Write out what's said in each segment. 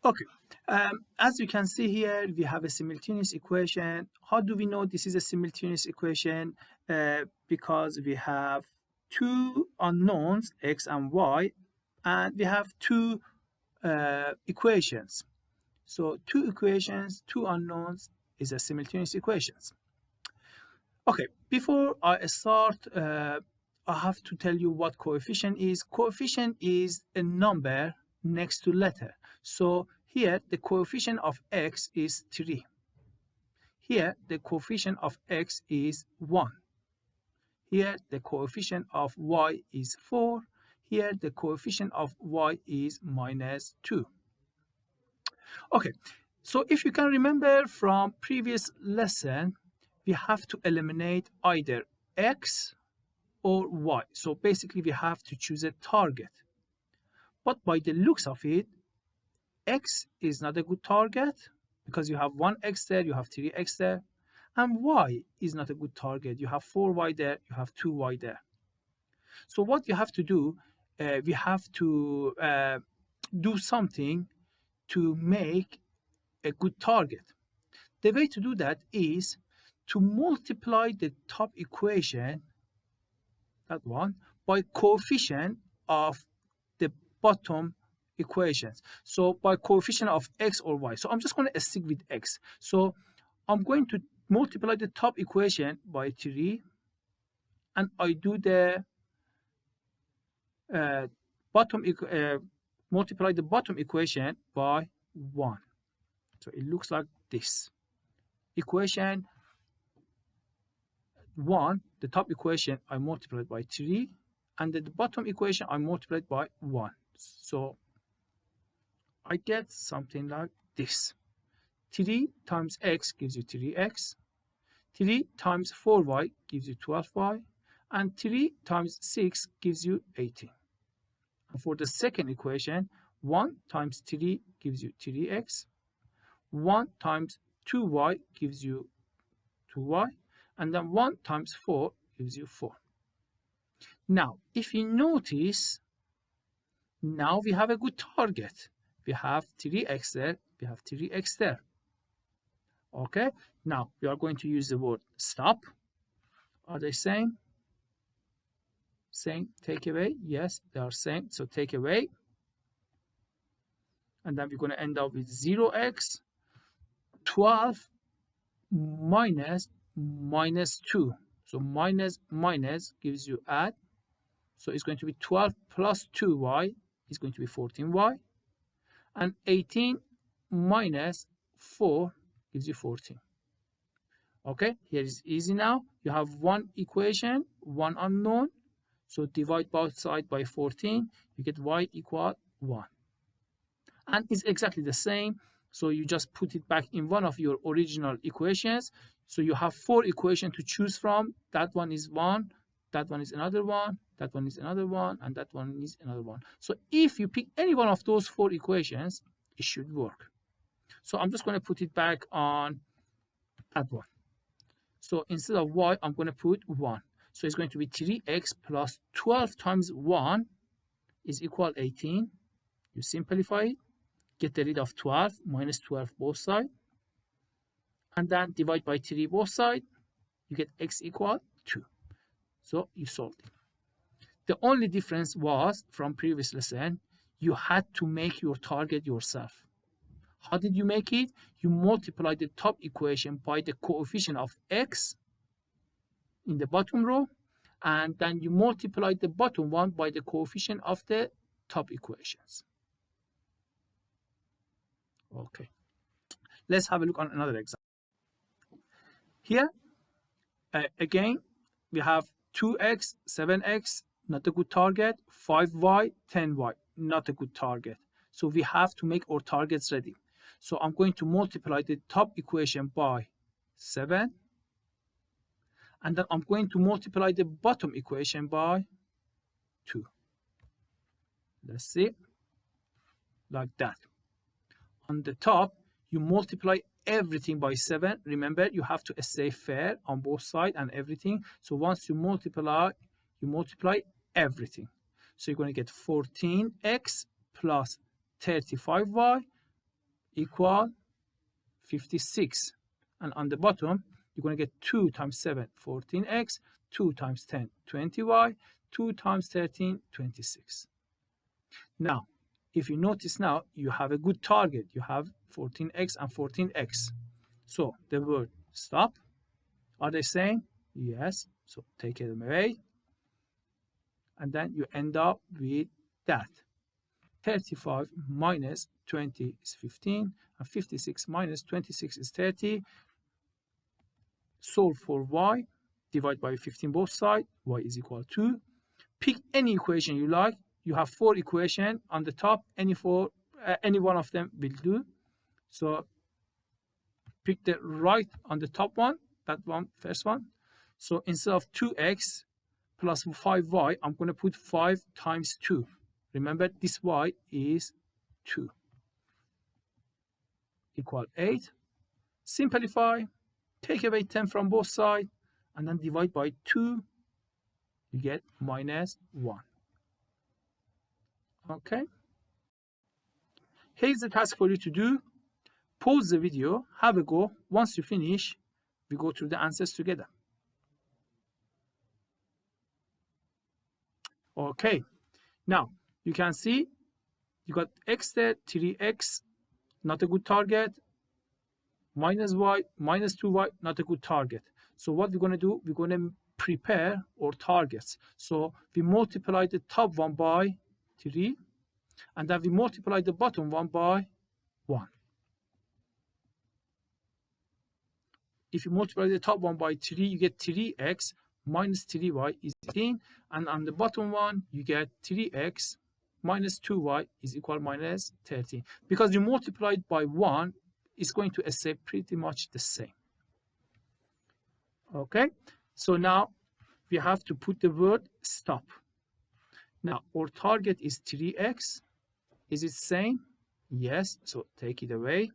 Okay, as you can see here, we have a simultaneous equation. How do we know this is a simultaneous equation? Because we have two unknowns, x and y, and we have two equations. So two equations, two unknowns is a simultaneous equations. Okay, before I start, I have to tell you what coefficient is. Coefficient is a number next to letter. So here the coefficient of x is 3. Here the coefficient of x is 1. Here the coefficient of y is 4. Here the coefficient of y is -2. Okay, so if you can remember from previous lesson, we have to eliminate either x or y. So basically we have to choose a target. But by the looks of it, x is not a good target because you have 1x there, you have 3x there. And y is not a good target. You have 4y there, you have 2y there. So what you have to do, we have to do something to make a good target. The way to do that is to multiply the top equation, that one, by coefficient of the bottom equations. So by coefficient of x or y. So I'm just going to stick with x. So I'm going to multiply the top equation by 3, and I do the multiply the bottom equation by 1. So it looks like this. Equation 1, the top equation I multiplied by 3, and the bottom equation I multiplied by 1. So I get something like this. 3 times x gives you 3x. 3 times 4y gives you 12y. And 3 times 6 gives you 18. And for the second equation, 1 times 3 gives you 3x. 1 times 2y gives you 2y. And then 1 times 4 gives you 4. Now, if you notice, now we have a good target. We have 3x there, we have 3x there. Okay, now we are going to use the word stop. Are they same? Same, take away? Yes, they are same. So take away. And then we're going to end up with 0x. 12 minus -2. So minus gives you add. So it's going to be 12 plus 2y is going to be 14y. And 18 minus 4 gives you 14. Okay, here is easy now. You have one equation, one unknown. So divide both sides by 14. You get y equal 1. And it's exactly the same. So you just put it back in one of your original equations. So you have 4 equations to choose from. That one is 1. That one is another one. That one is another one. And that one is another one. So if you pick any one of those 4 equations, it should work. So I'm just going to put it back on that one. So instead of y, I'm going to put 1. So it's going to be 3x plus 12 times 1 is equal 18. You simplify it. Get rid of 12, minus 12 both sides. And then divide by 3 both sides. You get x equal 2. So you solved it. The only difference was from previous lesson, you had to make your target yourself. How did you make it? You multiply the top equation by the coefficient of x in the bottom row, and then you multiply the bottom one by the coefficient of the top equations. Okay, let's have a look on another example. Here, again, we have 2x, 7x, not a good target, 5y, 10y, not a good target. So we have to make our targets ready. So I'm going to multiply the top equation by 7. And then I'm going to multiply the bottom equation by 2. Let's see. Like that. On the top, you multiply everything by 7. Remember, you have to stay fair on both sides and everything. So once you multiply everything. So you're going to get 14x plus 35y equal 56. And on the bottom, you're going to get 2 times 7, 14x, 2 times 10, 20y, 2 times 13, 26. Now, if you notice now, you have a good target. You have 14x and 14x. So the word stop, are they saying? Yes. So take it away. And then you end up with that. 35 minus 20 is 15, and 56 minus 26 is 30. Solve for y, divide by 15 both sides, y is equal to. Pick any equation you like. You have 4 equations on the top, any one of them will do. So pick the right on the top one, that one, first one. So instead of 2x plus 5y, I'm going to put 5 times 2. Remember, this y is 2. Equal 8. Simplify, take away 10 from both sides, and then divide by 2. You get minus 1. Okay? Here's the task for you to do. Pause the video, have a go. Once you finish, we go through the answers together. Okay. Now, you can see you got x there, 3x, not a good target. Minus y, minus 2y, not a good target. So what we're going to do, we're going to prepare our targets. So we multiply the top one by 3, and then we multiply the bottom one by 1. If you multiply the top one by 3, you get 3x minus 3y is 18, and on the bottom one, you get 3x minus 2y is equal minus 13. Because you multiplied by 1, it's going to stay pretty much the same. Okay, so now we have to put the word stop. Now our target is 3x. Is it same? Yes, so take it away.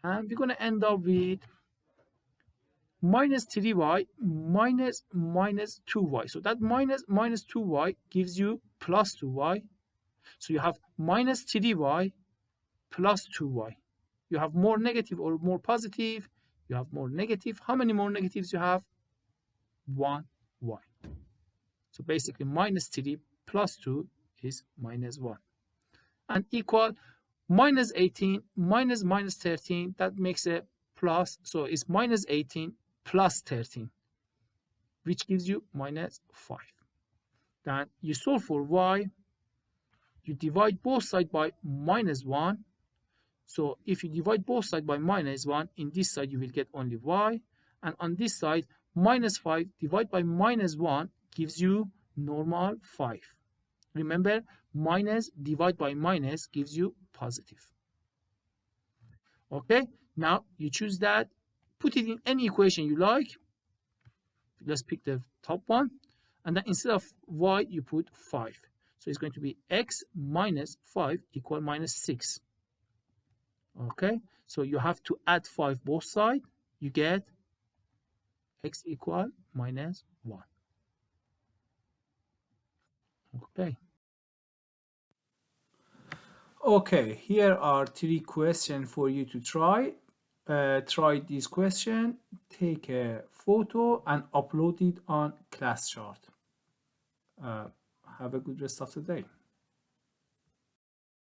And we're going to end up with minus 3y minus 2y. So that minus 2y gives you plus 2y. So you have minus 3y plus 2y. You have more negative or more positive. You have more negative. How many more negatives you have? 1y. So basically minus 3 plus 2 is minus 1. And equal minus 18 minus 13, that makes a plus. So it's minus 18 plus 13, which gives you minus 5. Then you solve for y. You divide both sides by minus 1. So if you divide both sides by minus 1, in this side you will get only y. And on this side, minus 5 divided by minus 1 gives you normal 5. Remember, minus divided by minus gives you positive. Okay, now you choose that. Put it in any equation you like. Let's pick the top one. And then instead of y, you put 5. So it's going to be x minus 5 equal minus 6. Okay, so you have to add 5 both sides. You get x equal minus 1. Okay. Okay, here are 3 questions for you to try. Try this question, take a photo and upload it on ClassChart. Have a good rest of the day.